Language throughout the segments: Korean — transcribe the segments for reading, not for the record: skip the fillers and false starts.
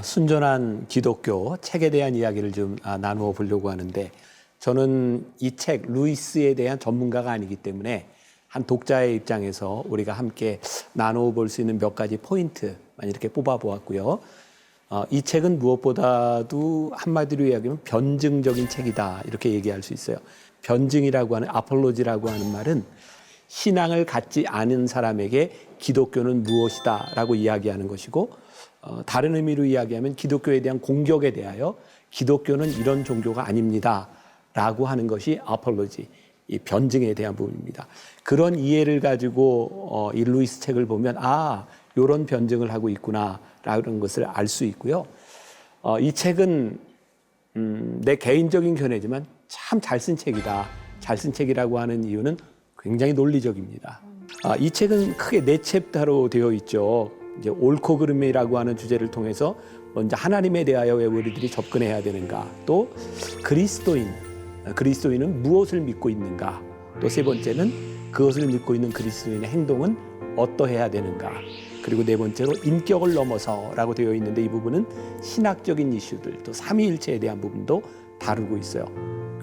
순전한 기독교 책에 대한 이야기를 좀 나누어 보려고 하는데, 저는 이 책 루이스에 대한 전문가가 아니기 때문에 한 독자의 입장에서 우리가 함께 나누어 볼 수 있는 몇 가지 포인트만 이렇게 뽑아 보았고요. 이 책은 무엇보다도 한마디로 이야기하면 변증적인 책이다, 이렇게 얘기할 수 있어요. 변증이라고 하는, 아폴로지라고 하는 말은 신앙을 갖지 않은 사람에게 기독교는 무엇이다 라고 이야기하는 것이고, 다른 의미로 이야기하면 기독교에 대한 공격에 대하여 기독교는 이런 종교가 아닙니다 라고 하는 것이 아폴로지, 이 변증에 대한 부분입니다. 그런 이해를 가지고 이 루이스 책을 보면 이런 변증을 하고 있구나 라는 것을 알 수 있고요. 이 책은 내 개인적인 견해지만 참 잘 쓴 책이다. 잘 쓴 책이라고 하는 이유는 굉장히 논리적입니다. 이 책은 크게 네 챕터로 되어 있죠. 이제 옳고 그름이라고 하는 주제를 통해서 먼저 하나님에 대하여 왜 우리들이 접근해야 되는가, 또 그리스도인은 무엇을 믿고 있는가, 또 세 번째는 그것을 믿고 있는 그리스도인의 행동은 어떠해야 되는가, 그리고 네 번째로 인격을 넘어서라고 되어 있는데, 이 부분은 신학적인 이슈들, 또 삼위일체에 대한 부분도 다루고 있어요.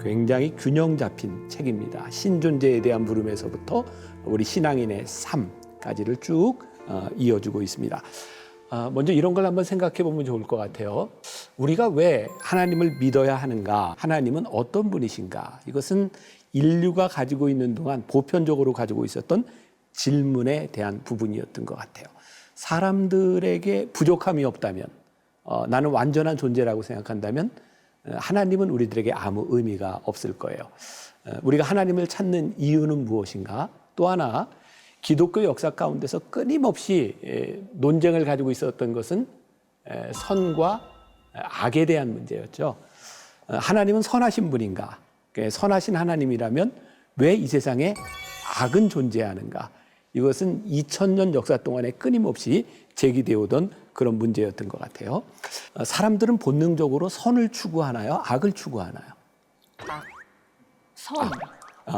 굉장히 균형 잡힌 책입니다. 신존재에 대한 물음에서부터 우리 신앙인의 삶까지를 쭉 이어주고 있습니다. 먼저 이런 걸 한번 생각해 보면 좋을 것 같아요. 우리가 왜 하나님을 믿어야 하는가? 하나님은 어떤 분이신가? 이것은 인류가 가지고 있는 동안 보편적으로 가지고 있었던 질문에 대한 부분이었던 것 같아요. 사람들에게 부족함이 없다면, 나는 완전한 존재라고 생각한다면 하나님은 우리들에게 아무 의미가 없을 거예요. 우리가 하나님을 찾는 이유는 무엇인가? 또 하나, 기독교 역사 가운데서 끊임없이 논쟁을 가지고 있었던 것은 선과 악에 대한 문제였죠. 하나님은 선하신 분인가? 선하신 하나님이라면 왜 이 세상에 악은 존재하는가? 이것은 2000년 역사 동안에 끊임없이 제기되어 오던 그런 문제였던 것 같아요. 사람들은 본능적으로 선을 추구하나요? 악을 추구하나요? 선.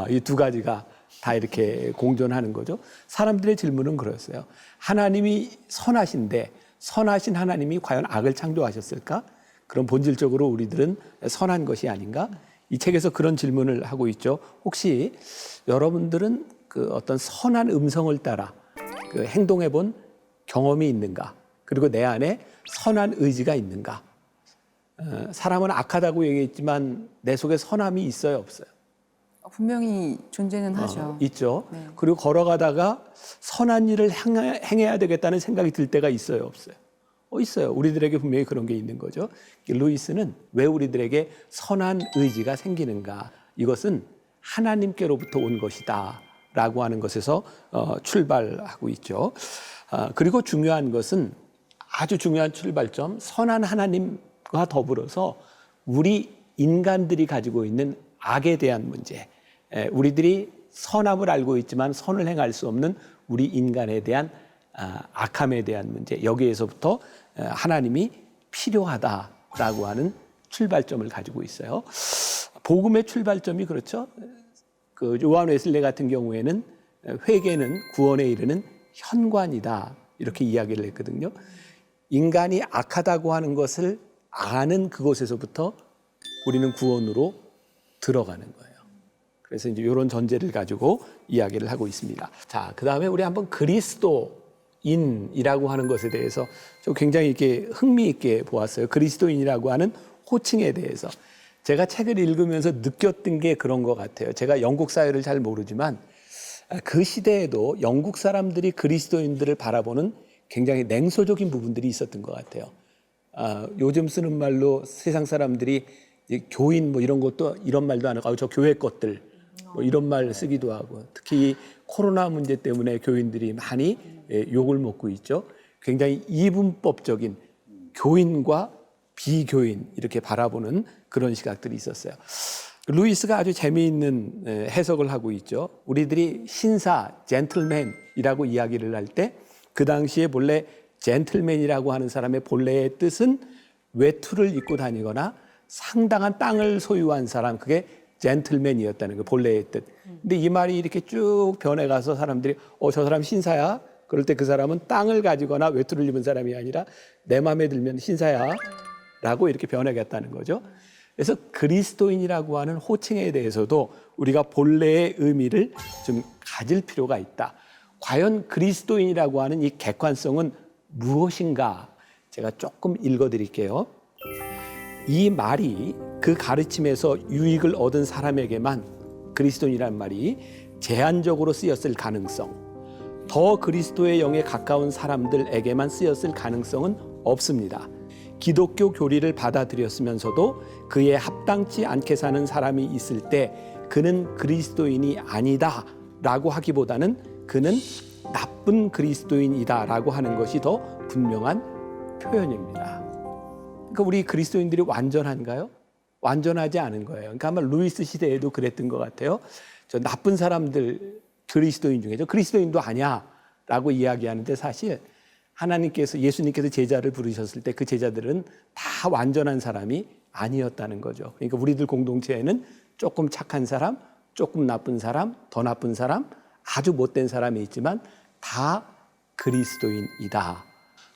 이 두 가지가 다 이렇게 공존하는 거죠. 사람들의 질문은 그랬어요. 하나님이 선하신데 선하신 하나님이 과연 악을 창조하셨을까? 그럼 본질적으로 우리들은 선한 것이 아닌가? 이 책에서 그런 질문을 하고 있죠. 혹시 여러분들은 그 어떤 선한 음성을 따라 그 행동해 본 경험이 있는가? 그리고 내 안에 선한 의지가 있는가? 사람은 악하다고 얘기했지만 내 속에 선함이 있어요, 없어요? 분명히 존재는 하죠. 있죠. 네. 그리고 걸어가다가 선한 일을 행해야 되겠다는 생각이 들 때가 있어요, 없어요? 있어요. 우리들에게 분명히 그런 게 있는 거죠. 루이스는 왜 우리들에게 선한 의지가 생기는가? 이것은 하나님께로부터 온 것이다 라고 하는 것에서 출발하고 있죠. 그리고 중요한 것은, 아주 중요한 출발점, 선한 하나님과 더불어서 우리 인간들이 가지고 있는 악에 대한 문제, 우리들이 선함을 알고 있지만 선을 행할 수 없는 우리 인간에 대한 악함에 대한 문제, 여기에서부터 하나님이 필요하다라고 하는 출발점을 가지고 있어요. 복음의 출발점이 그렇죠. 그 요한 웨슬레 같은 경우에는 회개는 구원에 이르는 현관이다, 이렇게 이야기를 했거든요. 인간이 악하다고 하는 것을 아는 그곳에서부터 우리는 구원으로 들어가는 거예요. 그래서 이제 이런 전제를 가지고 이야기를 하고 있습니다. 자, 그 다음에 우리 한번 그리스도인이라고 하는 것에 대해서 좀 굉장히 이렇게 흥미있게 보았어요. 그리스도인이라고 하는 호칭에 대해서. 제가 책을 읽으면서 느꼈던 게 그런 것 같아요. 제가 영국 사회를 잘 모르지만 그 시대에도 영국 사람들이 그리스도인들을 바라보는 굉장히 냉소적인 부분들이 있었던 것 같아요. 요즘 쓰는 말로 세상 사람들이 교인 뭐 이런 것도 이런 말도 안 하고 저 교회 것들 뭐 이런 말 쓰기도 하고, 특히 코로나 문제 때문에 교인들이 많이 욕을 먹고 있죠. 굉장히 이분법적인 교인과 비교인 이렇게 바라보는 그런 시각들이 있었어요. 루이스가 아주 재미있는 해석을 하고 있죠. 우리들이 신사, 젠틀맨이라고 이야기를 할 때 그 당시에 본래 젠틀맨이라고 하는 사람의 본래의 뜻은 외투를 입고 다니거나 상당한 땅을 소유한 사람, 그게 젠틀맨이었다는 거, 본래의 뜻. 근데 이 말이 이렇게 쭉 변해가서 사람들이 저 사람 신사야? 그럴 때 그 사람은 땅을 가지거나 외투를 입은 사람이 아니라 내 마음에 들면 신사야? 라고 이렇게 변해갔다는 거죠. 그래서 그리스도인이라고 하는 호칭에 대해서도 우리가 본래의 의미를 좀 가질 필요가 있다. 과연 그리스도인이라고 하는 이 객관성은 무엇인가? 제가 조금 읽어드릴게요. 이 말이 그 가르침에서 유익을 얻은 사람에게만 그리스도인이라는 말이 제한적으로 쓰였을 가능성, 더 그리스도의 영에 가까운 사람들에게만 쓰였을 가능성은 없습니다. 기독교 교리를 받아들였으면서도 그에 합당치 않게 사는 사람이 있을 때 그는 그리스도인이 아니다 라고 하기보다는 그는 나쁜 그리스도인이다 라고 하는 것이 더 분명한 표현입니다. 그러니까 우리 그리스도인들이 완전한가요? 완전하지 않은 거예요. 그러니까 아마 루이스 시대에도 그랬던 것 같아요. 저 나쁜 사람들 그리스도인 중에 저 그리스도인도 아니야 라고 이야기하는데 사실 하나님께서 예수님께서 제자를 부르셨을 때 그 제자들은 다 완전한 사람이 아니었다는 거죠. 그러니까 우리들 공동체에는 조금 착한 사람, 조금 나쁜 사람, 더 나쁜 사람, 아주 못된 사람이 있지만 다 그리스도인이다.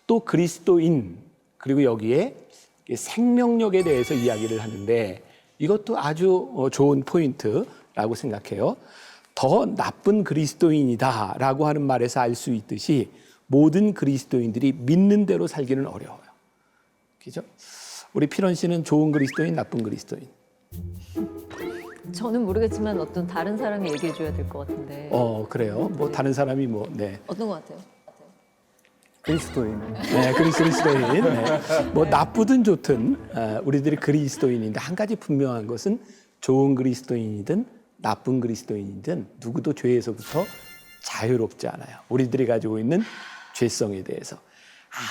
또 그리스도인 그리고 여기에 생명력에 대해서 이야기를 하는데 이것도 아주 좋은 포인트라고 생각해요. 더 나쁜 그리스도인이다라고 하는 말에서 알 수 있듯이 모든 그리스도인들이 믿는 대로 살기는 어려워요. 그죠? 우리 피런 씨는 좋은 그리스도인, 나쁜 그리스도인? 저는 모르겠지만 어떤 다른 사람이 얘기해 줘야 될 것 같은데. 그래요. 뭐 다른 사람이 네. 어떤 것 같아요? 그리스도인. 네, 그리스도인. 네. 뭐 나쁘든 좋든 우리들이 그리스도인인데 한 가지 분명한 것은 좋은 그리스도인이든 나쁜 그리스도인이든 누구도 죄에서부터 자유롭지 않아요. 우리들이 가지고 있는 죄성에 대해서.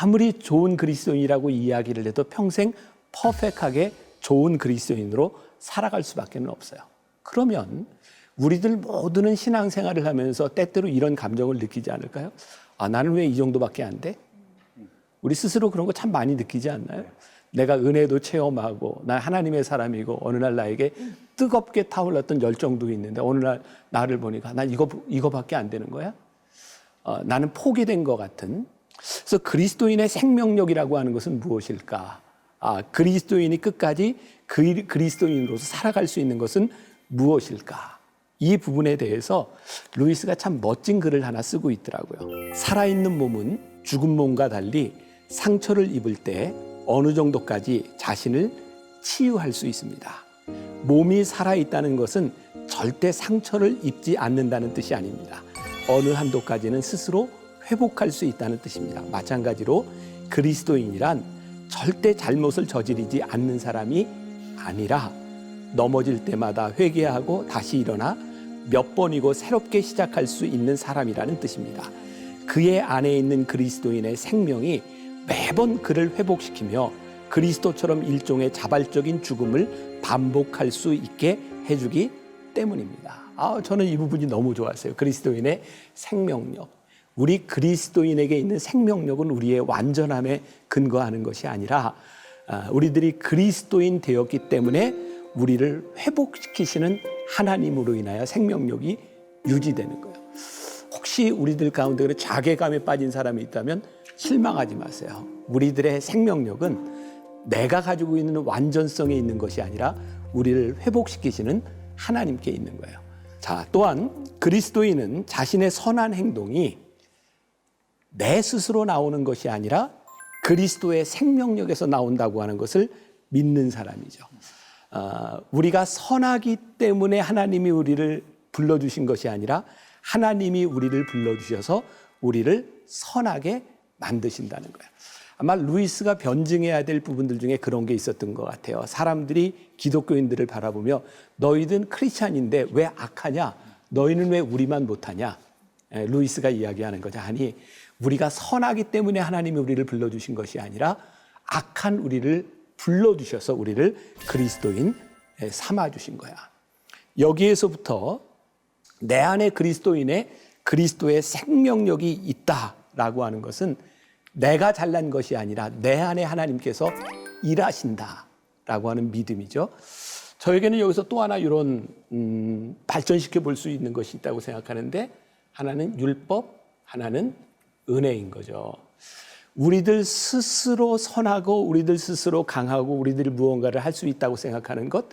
아무리 좋은 그리스도인이라고 이야기를 해도 평생 퍼펙트하게 좋은 그리스도인으로 살아갈 수밖에 없어요. 그러면 우리들 모두는 신앙생활을 하면서 때때로 이런 감정을 느끼지 않을까요? 나는 왜 이 정도밖에 안 돼? 우리 스스로 그런 거 참 많이 느끼지 않나요? 내가 은혜도 체험하고 난 하나님의 사람이고 어느 날 나에게 뜨겁게 타올랐던 열정도 있는데 어느 날 나를 보니까 난 이거밖에 안 되는 거야? 나는 포기된 것 같은. 그래서 그리스도인의 생명력이라고 하는 것은 무엇일까? 그리스도인이 끝까지 그리스도인으로서 살아갈 수 있는 것은 무엇일까? 이 부분에 대해서 루이스가 참 멋진 글을 하나 쓰고 있더라고요. 살아있는 몸은 죽은 몸과 달리 상처를 입을 때 어느 정도까지 자신을 치유할 수 있습니다. 몸이 살아있다는 것은 절대 상처를 입지 않는다는 뜻이 아닙니다. 어느 한도까지는 스스로 회복할 수 있다는 뜻입니다. 마찬가지로 그리스도인이란 절대 잘못을 저지르지 않는 사람이 아니라 넘어질 때마다 회개하고 다시 일어나 몇 번이고 새롭게 시작할 수 있는 사람이라는 뜻입니다. 그의 안에 있는 그리스도인의 생명이 매번 그를 회복시키며 그리스도처럼 일종의 자발적인 죽음을 반복할 수 있게 해주기 때문입니다. 저는 이 부분이 너무 좋았어요. 그리스도인의 생명력. 우리 그리스도인에게 있는 생명력은 우리의 완전함에 근거하는 것이 아니라 우리들이 그리스도인 되었기 때문에 우리를 회복시키시는 하나님으로 인하여 생명력이 유지되는 거예요. 혹시 우리들 가운데 자괴감에 빠진 사람이 있다면 실망하지 마세요. 우리들의 생명력은 내가 가지고 있는 완전성에 있는 것이 아니라 우리를 회복시키시는 하나님께 있는 거예요. 자, 또한 그리스도인은 자신의 선한 행동이 내 스스로 나오는 것이 아니라 그리스도의 생명력에서 나온다고 하는 것을 믿는 사람이죠. 우리가 선하기 때문에 하나님이 우리를 불러주신 것이 아니라 하나님이 우리를 불러주셔서 우리를 선하게 만드신다는 거예요. 아마 루이스가 변증해야 될 부분들 중에 그런 게 있었던 것 같아요. 사람들이 기독교인들을 바라보며 너희는 크리스찬인데 왜 악하냐? 너희는 왜 우리만 못하냐? 루이스가 이야기하는 거죠. 아니, 우리가 선하기 때문에 하나님이 우리를 불러주신 것이 아니라 악한 우리를 불러주셔서 우리를 그리스도인 삼아주신 거야. 여기에서부터 내 안에 그리스도의 생명력이 있다라고 하는 것은 내가 잘난 것이 아니라 내 안에 하나님께서 일하신다라고 하는 믿음이죠. 저에게는 여기서 또 하나 이런 발전시켜 볼 수 있는 것이 있다고 생각하는데, 하나는 율법, 하나는 은혜인 거죠. 우리들 스스로 선하고 우리들 스스로 강하고 우리들이 무언가를 할 수 있다고 생각하는 것,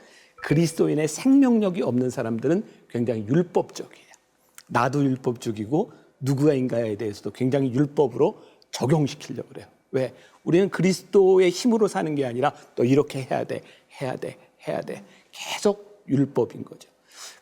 그리스도인의 생명력이 없는 사람들은 굉장히 율법적이에요. 나도 율법적이고 누구인가에 대해서도 굉장히 율법으로 적용시키려고 그래요. 왜? 우리는 그리스도의 힘으로 사는 게 아니라 또 이렇게 해야 돼, 해야 돼, 해야 돼. 계속 율법인 거죠.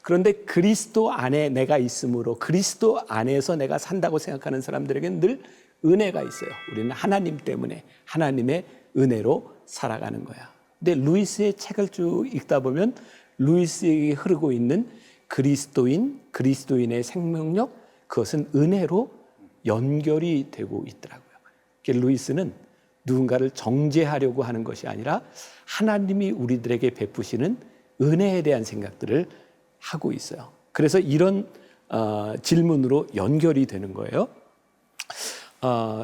그런데 그리스도 안에 내가 있으므로 그리스도 안에서 내가 산다고 생각하는 사람들에게는 늘 은혜가 있어요. 우리는 하나님 때문에 하나님의 은혜로 살아가는 거야. 근데 루이스의 책을 쭉 읽다 보면 루이스에게 흐르고 있는 그리스도인의 생명력, 그것은 은혜로 연결이 되고 있더라고요. 루이스는 누군가를 정죄하려고 하는 것이 아니라 하나님이 우리들에게 베푸시는 은혜에 대한 생각들을 하고 있어요. 그래서 이런 질문으로 연결이 되는 거예요.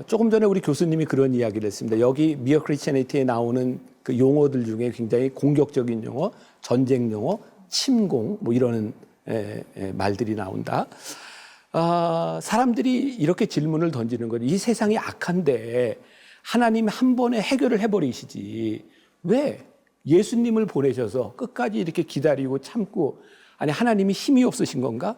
조금 전에 우리 교수님이 그런 이야기를 했습니다. 여기 미어 크리스천리티에 나오는 그 용어들 중에 굉장히 공격적인 용어, 전쟁 용어, 침공 뭐 이런 말들이 나온다. 사람들이 이렇게 질문을 던지는 거죠. 이 세상이 악한데 하나님이 한 번에 해결을 해버리시지 왜 예수님을 보내셔서 끝까지 이렇게 기다리고 참고, 아니 하나님이 힘이 없으신 건가?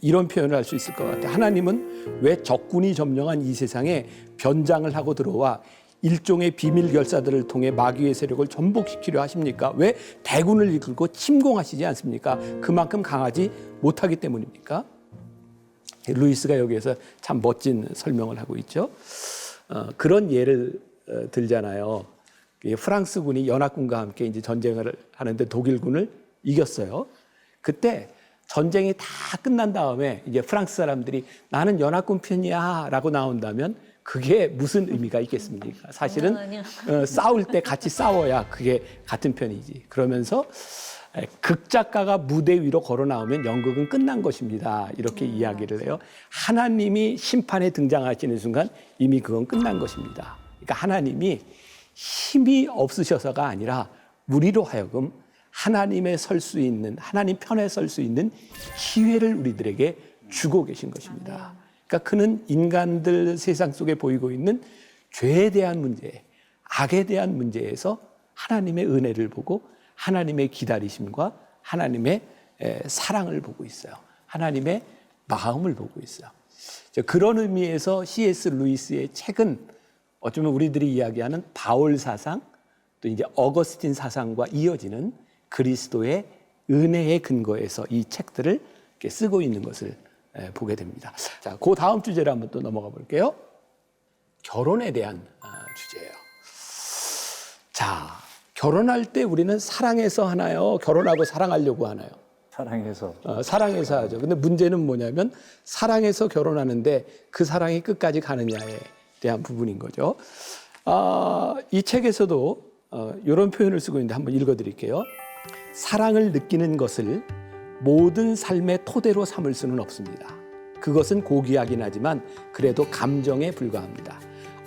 이런 표현을 할 수 있을 것 같아요. 하나님은 왜 적군이 점령한 이 세상에 변장을 하고 들어와 일종의 비밀 결사들을 통해 마귀의 세력을 전복시키려 하십니까? 왜 대군을 이끌고 침공하시지 않습니까? 그만큼 강하지 못하기 때문입니까? 루이스가 여기에서 참 멋진 설명을 하고 있죠. 그런 예를 들잖아요. 프랑스군이 연합군과 함께 이제 전쟁을 하는데 독일군을 이겼어요. 그때 전쟁이 다 끝난 다음에 이제 프랑스 사람들이 나는 연합군 편이야 라고 나온다면 그게 무슨 의미가 있겠습니까? 사실은 싸울 때 같이 싸워야 그게 같은 편이지. 그러면서 극작가가 무대 위로 걸어 나오면 연극은 끝난 것입니다. 이렇게 이야기를 해요. 하나님이 심판에 등장하시는 순간 이미 그건 끝난 것입니다. 그러니까 하나님이 힘이 없으셔서가 아니라 우리로 하여금 하나님의 설 수 있는, 하나님 편에 설 수 있는 기회를 우리들에게 주고 계신 것입니다. 그러니까 그는 인간들 세상 속에 보이고 있는 죄에 대한 문제, 악에 대한 문제에서 하나님의 은혜를 보고 하나님의 기다리심과 하나님의 사랑을 보고 있어요. 하나님의 마음을 보고 있어요. 그런 의미에서 C.S. 루이스의 책은 어쩌면 우리들이 이야기하는 바울 사상, 또 이제 어거스틴 사상과 이어지는 그리스도의 은혜의 근거에서 이 책들을 이렇게 쓰고 있는 것을 보게 됩니다. 자, 그 다음 주제로 한번 또 넘어가 볼게요. 결혼에 대한 주제예요. 자, 결혼할 때 우리는 사랑해서 하나요? 결혼하고 사랑하려고 하나요? 사랑해서. 사랑해서 하죠. 근데 문제는 뭐냐면 사랑해서 결혼하는데 그 사랑이 끝까지 가느냐에 대한 부분인 거죠. 이 책에서도 이런 표현을 쓰고 있는데 한번 읽어드릴게요. 사랑을 느끼는 것을 모든 삶의 토대로 삼을 수는 없습니다. 그것은 고귀하긴 하지만 그래도 감정에 불과합니다.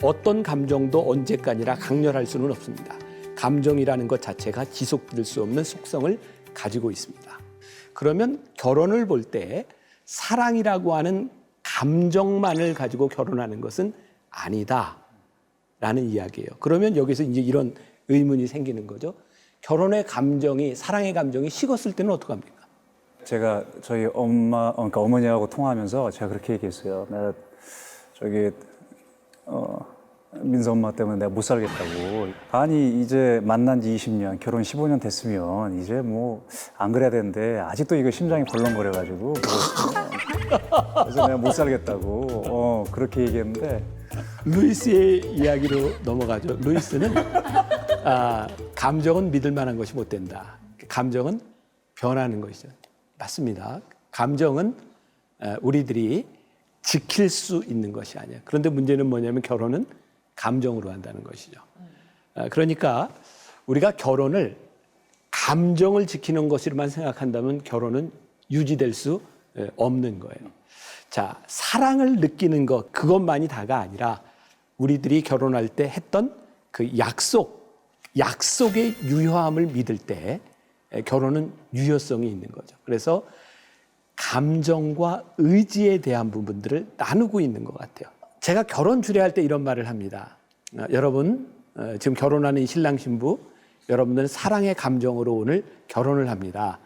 어떤 감정도 언제까지나 강렬할 수는 없습니다. 감정이라는 것 자체가 지속될 수 없는 속성을 가지고 있습니다. 그러면 결혼을 볼 때 사랑이라고 하는 감정만을 가지고 결혼하는 것은 아니다라는 이야기예요. 그러면 여기서 이제 이런 의문이 생기는 거죠. 결혼의 감정이, 사랑의 감정이 식었을 때는 어떡합니까? 제가 저희 그러니까 어머니하고 통화하면서 제가 그렇게 얘기했어요. 내가 민서 엄마 때문에 내가 못 살겠다고. 아니 이제 만난 지 20년, 결혼 15년 됐으면 이제 뭐 안 그래야 되는데 아직도 이거 심장이 벌렁거려가지고 그래서 내가 못 살겠다고 그렇게 얘기했는데 루이스의 이야기로 넘어가죠. 루이스는 감정은 믿을 만한 것이 못 된다. 감정은 변하는 것이죠. 맞습니다. 감정은 우리들이 지킬 수 있는 것이 아니에요. 그런데 문제는 뭐냐면 결혼은 감정으로 한다는 것이죠. 그러니까 우리가 결혼을 감정을 지키는 것으로만 생각한다면 결혼은 유지될 수 없는 거예요. 자, 사랑을 느끼는 것, 그것만이 다가 아니라 우리들이 결혼할 때 했던 그 약속의 유효함을 믿을 때 결혼은 유효성이 있는 거죠. 그래서 감정과 의지에 대한 부분들을 나누고 있는 것 같아요. 제가 결혼 주례할 때 이런 말을 합니다. 여러분, 지금 결혼하는 이 신랑 신부, 여러분들은 사랑의 감정으로 오늘 결혼을 합니다.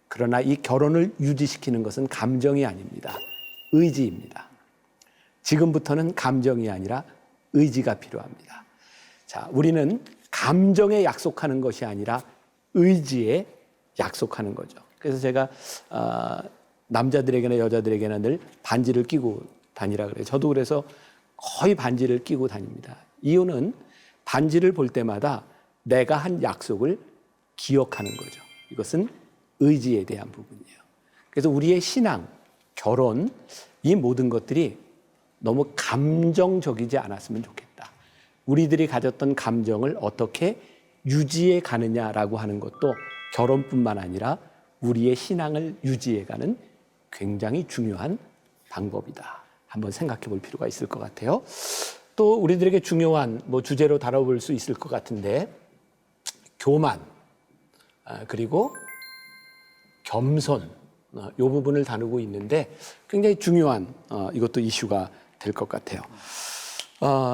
그러나 이 결혼을 유지시키는 것은 감정이 아닙니다. 의지입니다. 지금부터는 감정이 아니라 의지가 필요합니다. 자, 우리는 감정에 약속하는 것이 아니라 의지에 약속하는 거죠. 그래서 제가 남자들에게나 여자들에게나 늘 반지를 끼고 다니라 그래요. 저도 그래서 거의 반지를 끼고 다닙니다. 이유는 반지를 볼 때마다 내가 한 약속을 기억하는 거죠. 이것은 의지에 대한 부분이에요. 그래서 우리의 신앙, 결혼, 이 모든 것들이 너무 감정적이지 않았으면 좋겠다. 우리들이 가졌던 감정을 어떻게 유지해 가느냐라고 하는 것도 결혼뿐만 아니라 우리의 신앙을 유지해가는 굉장히 중요한 방법이다. 한번 생각해 볼 필요가 있을 것 같아요. 또 우리들에게 중요한 주제로 다뤄볼 수 있을 것 같은데 교만, 그리고 겸손, 이 부분을 다루고 있는데 굉장히 중요한 이것도 이슈가 될 것 같아요.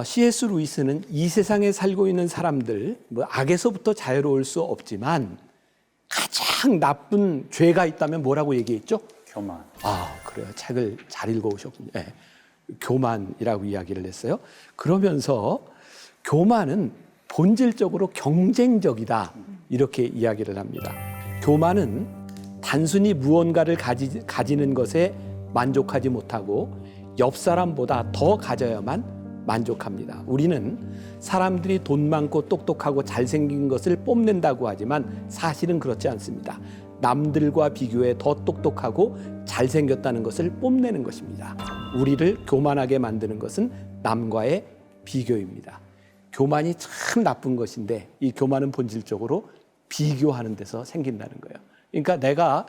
C.S. 루이스는 이 세상에 살고 있는 사람들, 악에서부터 자유로울 수 없지만 가장 나쁜 죄가 있다면 뭐라고 얘기했죠? 교만. 그래요. 책을 잘 읽어오셨군요. 네. 교만이라고 이야기를 했어요. 그러면서 교만은 본질적으로 경쟁적이다. 이렇게 이야기를 합니다. 교만은 단순히 무언가를 가지는 것에 만족하지 못하고 옆 사람보다 더 가져야만 만족합니다. 우리는 사람들이 돈 많고 똑똑하고 잘생긴 것을 뽐낸다고 하지만 사실은 그렇지 않습니다. 남들과 비교해 더 똑똑하고 잘생겼다는 것을 뽐내는 것입니다. 우리를 교만하게 만드는 것은 남과의 비교입니다. 교만이 참 나쁜 것인데 이 교만은 본질적으로 비교하는 데서 생긴다는 거예요. 그러니까 내가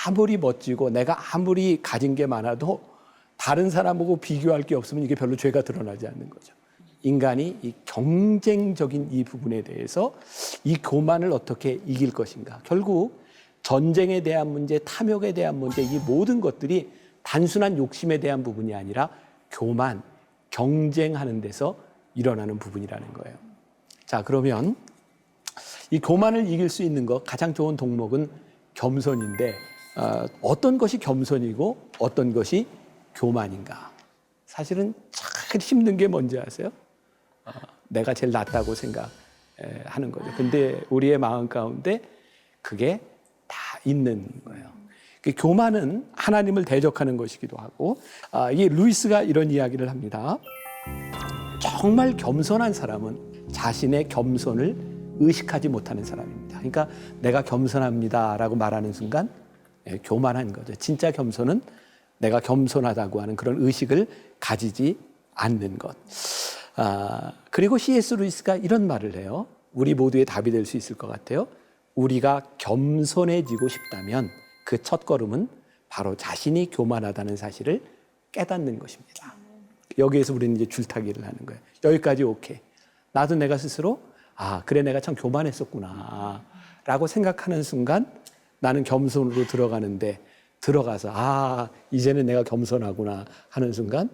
아무리 멋지고 내가 아무리 가진 게 많아도 다른 사람하고 비교할 게 없으면 이게 별로 죄가 드러나지 않는 거죠. 인간이 이 경쟁적인 이 부분에 대해서 이 교만을 어떻게 이길 것인가. 결국 전쟁에 대한 문제, 탐욕에 대한 문제, 이 모든 것들이 단순한 욕심에 대한 부분이 아니라 교만, 경쟁하는 데서 일어나는 부분이라는 거예요. 자, 그러면 이 교만을 이길 수 있는 것 가장 좋은 동목은 겸손인데 어떤 것이 겸손이고 어떤 것이 교만인가? 사실은 제일 힘든 게 뭔지 아세요? 내가 제일 낫다고 생각하는 거죠. 근데 우리의 마음 가운데 그게 다 있는 거예요. 교만은 하나님을 대적하는 것이기도 하고, 이 루이스가 이런 이야기를 합니다. 정말 겸손한 사람은 자신의 겸손을 의식하지 못하는 사람입니다. 그러니까 내가 겸손합니다라고 말하는 순간 교만한 거죠. 진짜 겸손은 내가 겸손하다고 하는 그런 의식을 가지지 않는 것. 그리고 C.S. 루이스가 이런 말을 해요. 우리 모두의 답이 될 수 있을 것 같아요. 우리가 겸손해지고 싶다면 그 첫 걸음은 바로 자신이 교만하다는 사실을 깨닫는 것입니다. 여기에서 우리는 이제 줄타기를 하는 거예요. 여기까지 오케이. 나도 내가 스스로 그래 내가 참 교만했었구나 라고 생각하는 순간 나는 겸손으로 들어가는데 들어가서 이제는 내가 겸손하구나 하는 순간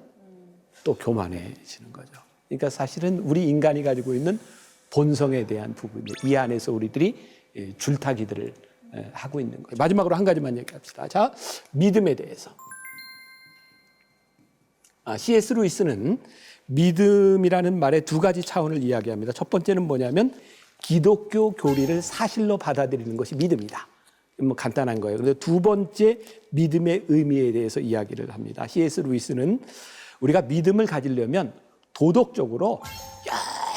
또 교만해지는 거죠. 그러니까 사실은 우리 인간이 가지고 있는 본성에 대한 부분이 이 안에서 우리들이 줄타기들을 하고 있는 거예요. 마지막으로 한 가지만 얘기합시다. 자, 믿음에 대해서. C.S. 루이스는 믿음이라는 말의 두 가지 차원을 이야기합니다. 첫 번째는 뭐냐면 기독교 교리를 사실로 받아들이는 것이 믿음이다. 간단한 거예요. 그런데 두 번째 믿음의 의미에 대해서 이야기를 합니다. C.S. 루이스는 우리가 믿음을 가지려면 도덕적으로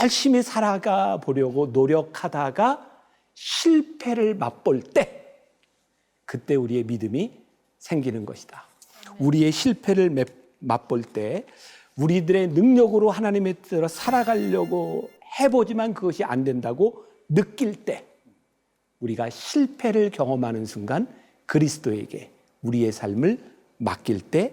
열심히 살아가 보려고 노력하다가 실패를 맛볼 때 그때 우리의 믿음이 생기는 것이다. 우리의 실패를 맛볼 때 우리들의 능력으로 하나님의 뜻대로 살아가려고 해보지만 그것이 안 된다고 느낄 때 우리가 실패를 경험하는 순간 그리스도에게 우리의 삶을 맡길 때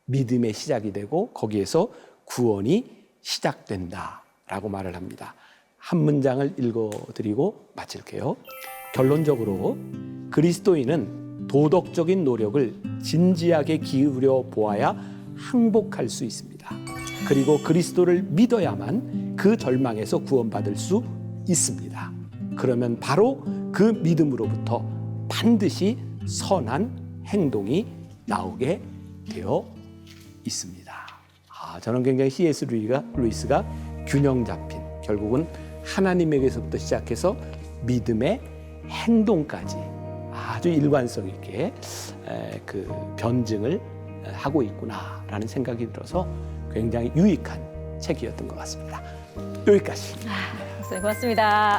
믿음의 시작이 되고 거기에서 구원이 시작된다라고 말을 합니다. 한 문장을 읽어드리고 마칠게요. 결론적으로 그리스도인은 도덕적인 노력을 진지하게 기울여 보아야 항복할 수 있습니다. 그리고 그리스도를 믿어야만 그 절망에서 구원받을 수 있습니다. 그러면 바로 그 믿음으로부터 반드시 선한 행동이 나오게 되어 있습니다. 저는 굉장히 C.S. 루이스가 균형 잡힌, 결국은 하나님에게서부터 시작해서 믿음의 행동까지 아주 일관성 있게 그 변증을 하고 있구나라는 생각이 들어서 굉장히 유익한 책이었던 것 같습니다. 여기까지. 고맙습니다.